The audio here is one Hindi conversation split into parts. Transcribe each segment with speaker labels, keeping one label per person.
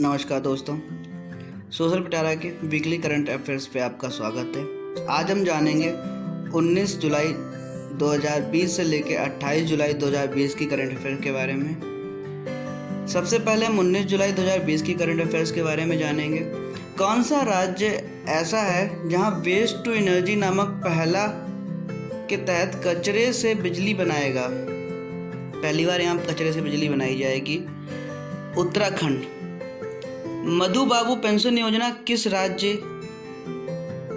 Speaker 1: नमस्कार दोस्तों, सोशल पिटारा के वीकली करंट अफेयर्स पे आपका स्वागत है। आज हम जानेंगे 19 जुलाई 2020 से लेकर 28 जुलाई 2020 की करंट अफेयर के बारे में। सबसे पहले हम 19 जुलाई 2020 की करंट अफेयर्स के बारे में जानेंगे। कौन सा राज्य ऐसा है जहां वेस्ट टू एनर्जी नामक पहला के तहत कचरे से बिजली बनाएगा? पहली बार यहाँ कचरे से बिजली बनाई जाएगी। उत्तराखंड। मधु बाबू पेंशन योजना किस राज्य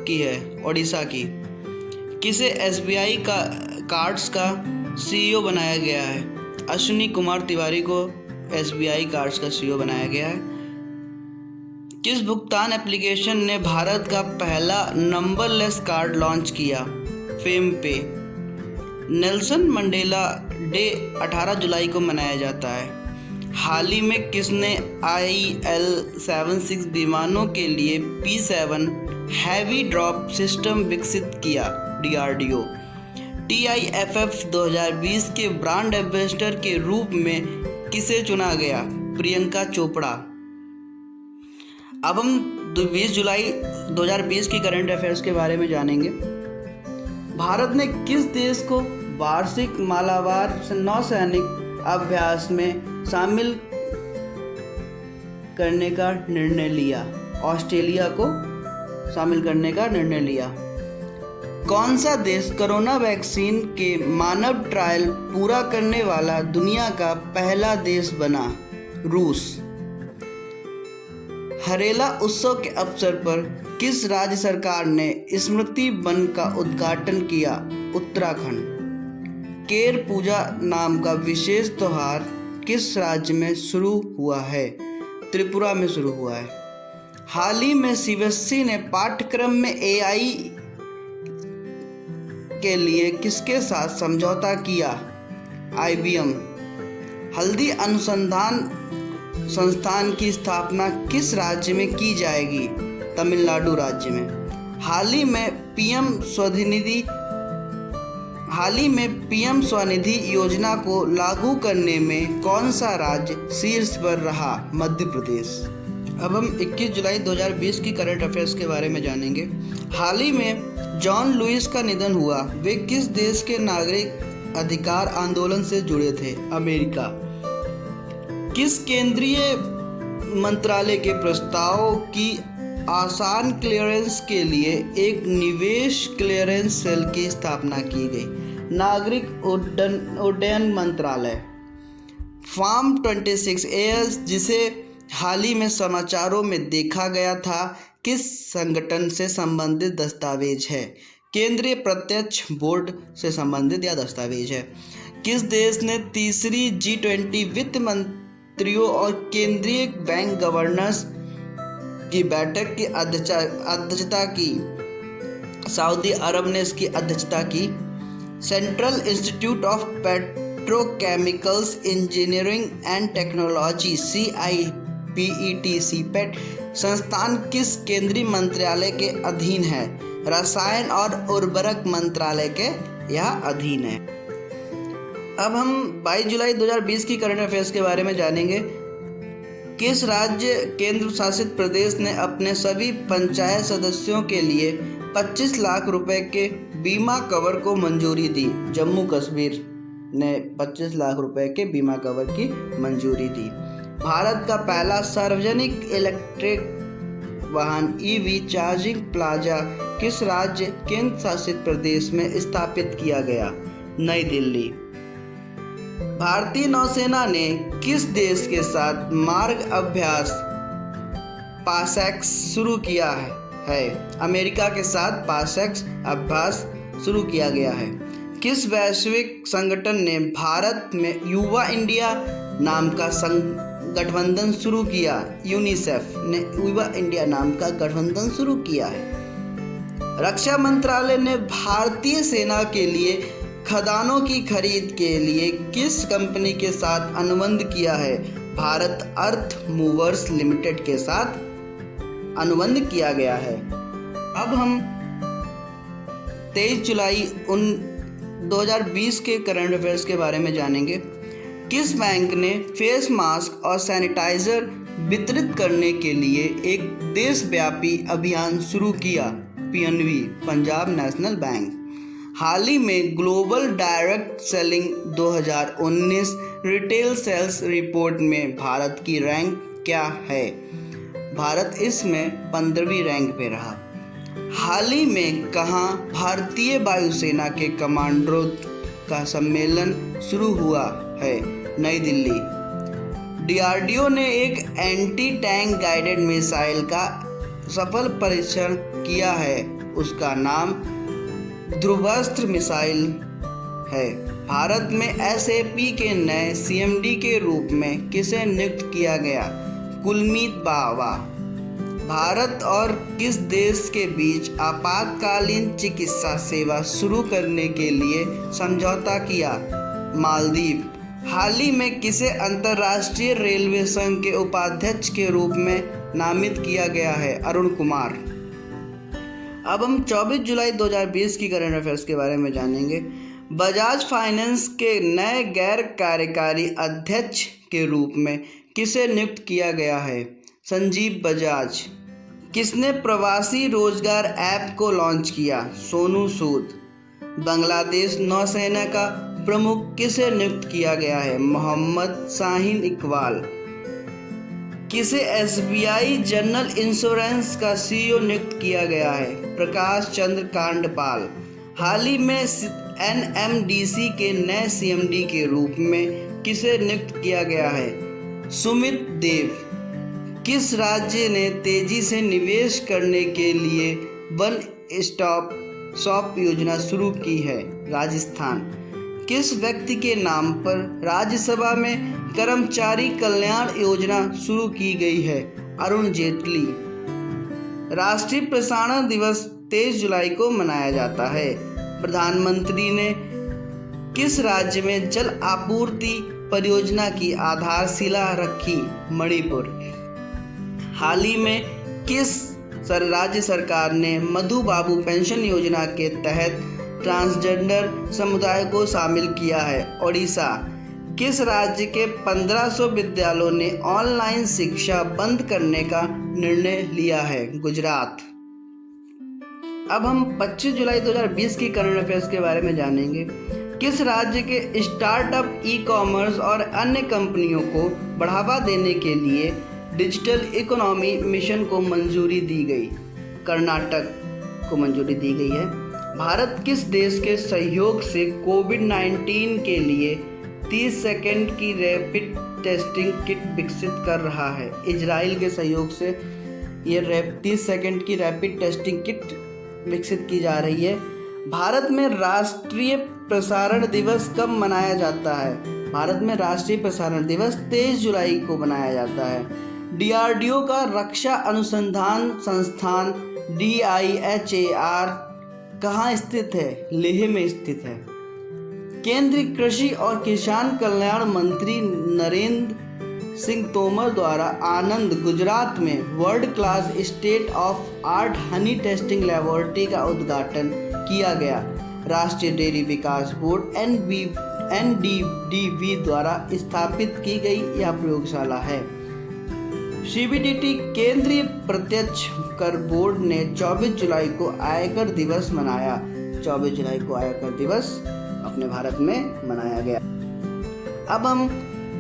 Speaker 1: की है? ओडिशा की। किसे एसबीआई का कार्ड्स का सीईओ बनाया गया है? अश्विनी कुमार तिवारी को एसबीआई कार्ड्स का सीईओ बनाया गया है। किस भुगतान एप्लीकेशन ने भारत का पहला नंबरलेस कार्ड लॉन्च किया? फेम पे। नेल्सन मंडेला डे 18 जुलाई को मनाया जाता है। हाल ही में किसने IL-76 विमानों के लिए P-7 हैवी ड्रॉप सिस्टम विकसित किया? DRDO। TIFF 2020 के ब्रांड एम्बेसडर के रूप में किसे चुना गया? प्रियंका चोपड़ा। अब हम 20 जुलाई 2020 की करंट अफेयर्स के बारे में जानेंगे। भारत ने किस देश को वार्षिक मालाबार नौसैनिक अभ्यास में शामिल करने का निर्णय लिया? ऑस्ट्रेलिया को शामिल करने का निर्णय लिया। कौन सा देश कोरोना वैक्सीन के मानव ट्रायल पूरा करने वाला दुनिया का पहला देश बना? रूस। हरेला उत्सव के अवसर पर किस राज्य सरकार ने स्मृति वन का उद्घाटन किया? उत्तराखंड। केर पूजा नाम का विशेष त्योहार किस राज्य में शुरू हुआ है? त्रिपुरा में शुरू हुआ है। हाल ही में सीबीएसई ने पाठ्यक्रम में AI के लिए किसके साथ समझौता किया? IBM। हल्दी अनुसंधान संस्थान की स्थापना किस राज्य में की जाएगी? तमिलनाडु राज्य में। हाल ही में पीएम स्वनिधि योजना को लागू करने में कौन सा राज्य शीर्ष पर रहा? मध्य प्रदेश। अब हम 21 जुलाई 2020 की करंट अफेयर्स के बारे में जानेंगे। हाल ही में जॉन लुइस का निधन हुआ। वे किस देश के नागरिक अधिकार आंदोलन से जुड़े थे? अमेरिका। किस केंद्रीय मंत्रालय के प्रस्ताव की आसान क्लियरेंस के लिए एक निवेश क्लियरेंस सेल की स्थापना की गई? नागरिक उड्डयन मंत्रालय। फार्म 26AS जिसे हाल ही में समाचारों में देखा गया था, किस संगठन से संबंधित दस्तावेज है? केंद्रीय प्रत्यक्ष बोर्ड से संबंधित यह दस्तावेज है। किस देश ने तीसरी G20 वित्त मंत्रियों और केंद्रीय बैंक गवर्नर्स की बैठक की अध्यक्षता की? सऊदी अरब ने इसकी अध्यक्षता की। Central institute of petrochemicals engineering and technology CIPET संस्थान किस केंद्रीय मंत्रालय के अधीन है? रसायन और उर्वरक मंत्रालय के यह अधीन है। अब हम 22 जुलाई 2020 की करंट अफेयर्स के बारे में जानेंगे। किस राज्य केंद्र शासित प्रदेश ने अपने सभी पंचायत सदस्यों के लिए 25 लाख रुपए के बीमा कवर को मंजूरी दी? जम्मू कश्मीर ने 25 लाख रुपए के बीमा कवर की मंजूरी दी। भारत का पहला सार्वजनिक इलेक्ट्रिक वाहन EV चार्जिंग प्लाजा किस राज्य केंद्र शासित प्रदेश में स्थापित किया गया? नई दिल्ली। भारतीय नौसेना ने किस देश के साथ मार्ग अभ्यास पासैक्स शुरू किया है? अमेरिका के साथ पासैक्स अभ्यास शुरू किया गया है। किस वैश्विक संगठन ने भारत में युवा इंडिया नाम का गठबंधन शुरू किया? यूनिसेफ ने युवा इंडिया नाम का गठबंधन शुरू किया है। रक्षा मंत्रालय ने भारतीय सेना के लिए खदानों की खरीद के लिए किस कंपनी के साथ अनुबंध किया है? भारत अर्थ मूवर्स लिमिटेड के साथ अनुबंध किया गया है। अब हम 23 जुलाई 2020 के करंट अफेयर्स के बारे में जानेंगे। किस बैंक ने फेस मास्क और सैनिटाइजर वितरित करने के लिए एक देशव्यापी अभियान शुरू किया? PNB, Punjab national bank. हाल ही में global direct selling 2019 retail sales report में भारत की रैंक क्या है? भारत इसमें 15वीं रैंक पे रहा। हाल ही में कहाँ भारतीय वायुसेना के कमांडरों का सम्मेलन शुरू हुआ है? नई दिल्ली। डीआरडीओ ने एक एंटी टैंक गाइडेड मिसाइल का सफल परीक्षण किया है, उसका नाम ध्रुवास्त्र मिसाइल है। भारत में एसएपी के नए सीएमडी के रूप में किसे नियुक्त किया गया? कुलमीत बावा। भारत और किस देश के बीच आपातकालीन चिकित्सा सेवा शुरू करने के लिए समझौता किया? मालदीव। हाल ही में किसे अंतर्राष्ट्रीय रेलवे संघ के उपाध्यक्ष के रूप में नामित किया गया है? अरुण कुमार। अब हम 24 जुलाई 2020 की करंट अफेयर्स के बारे में जानेंगे। बजाज फाइनेंस के नए गैर कार्यकारी अध्यक्ष के रूप में किसे नियुक्त किया गया है? संजीव बजाज। किसने प्रवासी रोजगार ऐप को लॉन्च किया? सोनू सूद। बांग्लादेश नौसेना का प्रमुख किसे नियुक्त किया गया है? मोहम्मद शाहीन इकबाल। किसे एसबीआई जनरल इंश्योरेंस का सीईओ नियुक्त किया गया है? प्रकाश चंद्र कांडपाल। हाल ही में एनएमडीसी के नए सीएमडी के रूप में किसे नियुक्त किया गया है? सुमित देव। किस राज्य ने तेजी से निवेश करने के लिए वन स्टॉप शॉप योजना शुरू की है? राजस्थान। किस व्यक्ति के नाम पर राज्यसभा में कर्मचारी कल्याण योजना शुरू की गई है? अरुण जेटली। राष्ट्रीय प्रसारण दिवस 23 जुलाई को मनाया जाता है। प्रधानमंत्री ने किस राज्य में जल आपूर्ति परियोजना की आधारशिला रखी? मणिपुर। हाल ही में किस राज्य सरकार ने मधु बाबू पेंशन योजना के तहत ट्रांसजेंडर समुदाय को शामिल किया है? ओडिशा। किस राज्य के 1500 विद्यालयों ने ऑनलाइन शिक्षा बंद करने का निर्णय लिया है? गुजरात। अब हम 25 जुलाई 2020 की करंट अफेयर्स के बारे में जानेंगे। किस राज्य के स्टार्टअप ई कॉमर्स और अन्य कंपनियों को बढ़ावा देने के लिए डिजिटल इकोनॉमी मिशन को मंजूरी दी गई? कर्नाटक को मंजूरी दी गई है। भारत किस देश के सहयोग से कोविड-19 के लिए 30 सेकंड की रैपिड टेस्टिंग किट विकसित कर रहा है? इजराइल के सहयोग से ये 30 सेकंड की रैपिड टेस्टिंग किट विकसित की जा रही है। भारत में राष्ट्रीय प्रसारण दिवस कब मनाया जाता है? भारत में राष्ट्रीय प्रसारण दिवस 23 जुलाई को मनाया जाता है। डीआरडीओ का रक्षा अनुसंधान संस्थान DIHAR कहाँ स्थित है? लेह में स्थित है। केंद्रीय कृषि और किसान कल्याण मंत्री नरेंद्र सिंह तोमर द्वारा आनंद, गुजरात में world class state of art Honey testing laboratory का उद्घाटन किया गया। राष्ट्रीय डेयरी विकास बोर्ड NDDB द्वारा स्थापित की गई यह प्रयोगशाला है। CBDT केंद्रीय प्रत्यक्ष कर बोर्ड ने 24 जुलाई को आयकर दिवस मनाया। 24 जुलाई को आयकर दिवस अपने भारत में मनाया गया। अब हम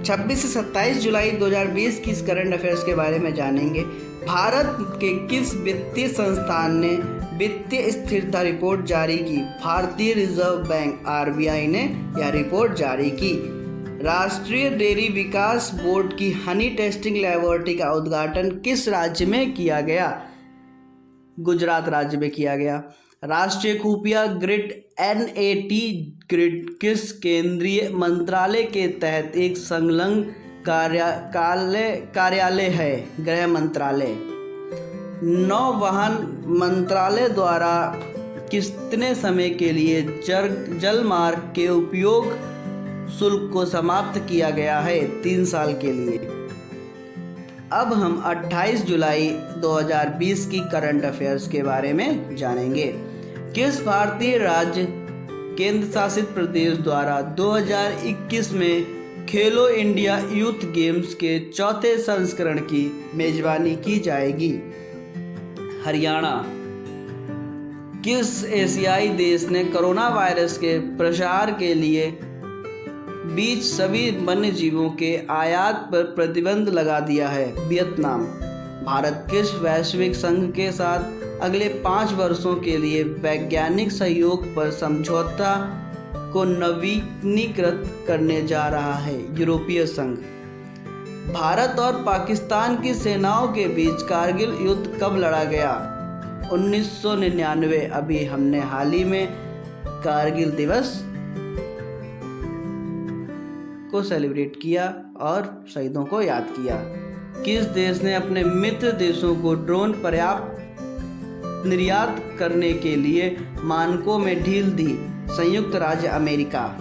Speaker 1: 26 से 27 जुलाई 2020 की करंट अफेयर्स के बारे में जानेंगे। भारत के किस वित्तीय संस्थान ने वित्तीय स्थिरता रिपोर्ट जारी की? भारतीय रिजर्व बैंक RBI ने यह रिपोर्ट जारी की। राष्ट्रीय डेयरी विकास बोर्ड की हनी टेस्टिंग लैबोरेटरी का उद्घाटन किस राज्य में किया गया? गुजरात राज्य में किया गया। राष्ट्रीय खुफिया ग्रिड NAT ग्रिड किस केंद्रीय मंत्रालय के तहत एक संलग्न कार्यालय है? गृह मंत्रालय। नौवहन मंत्रालय द्वारा कितने समय के लिए जल मार्ग के उपयोग शुल्क को समाप्त किया गया है? 3 साल के लिए। अब हम 28 जुलाई 2020 की करंट अफेयर्स के बारे में जानेंगे। किस भारतीय राज्य केंद्र शासित प्रदेश द्वारा 2021 में खेलो इंडिया यूथ गेम्स के चौथे संस्करण की मेजबानी की जाएगी। हरियाणा। किस एशियाई देश ने कोरोना वायरस के प्रसार के लिए बीच सभी वन्य जीवों के आयात पर प्रतिबंध लगा दिया है? वियतनाम। भारत किस वैश्विक संघ के साथ अगले 5 वर्षों के लिए वैज्ञानिक सहयोग पर समझौता को नवीनीकृत करने जा रहा है? यूरोपीय संघ। भारत और पाकिस्तान की सेनाओं के बीच कारगिल युद्ध कब लड़ा गया? 1999। अभी हमने हाल ही में कारगिल दिवस को सेलिब्रेट किया और शहीदों को याद किया। किस देश ने अपने मित्र देशों को ड्रोन पर्याप्त निर्यात करने के लिए मानकों में ढील दी? संयुक्त राज्य अमेरिका।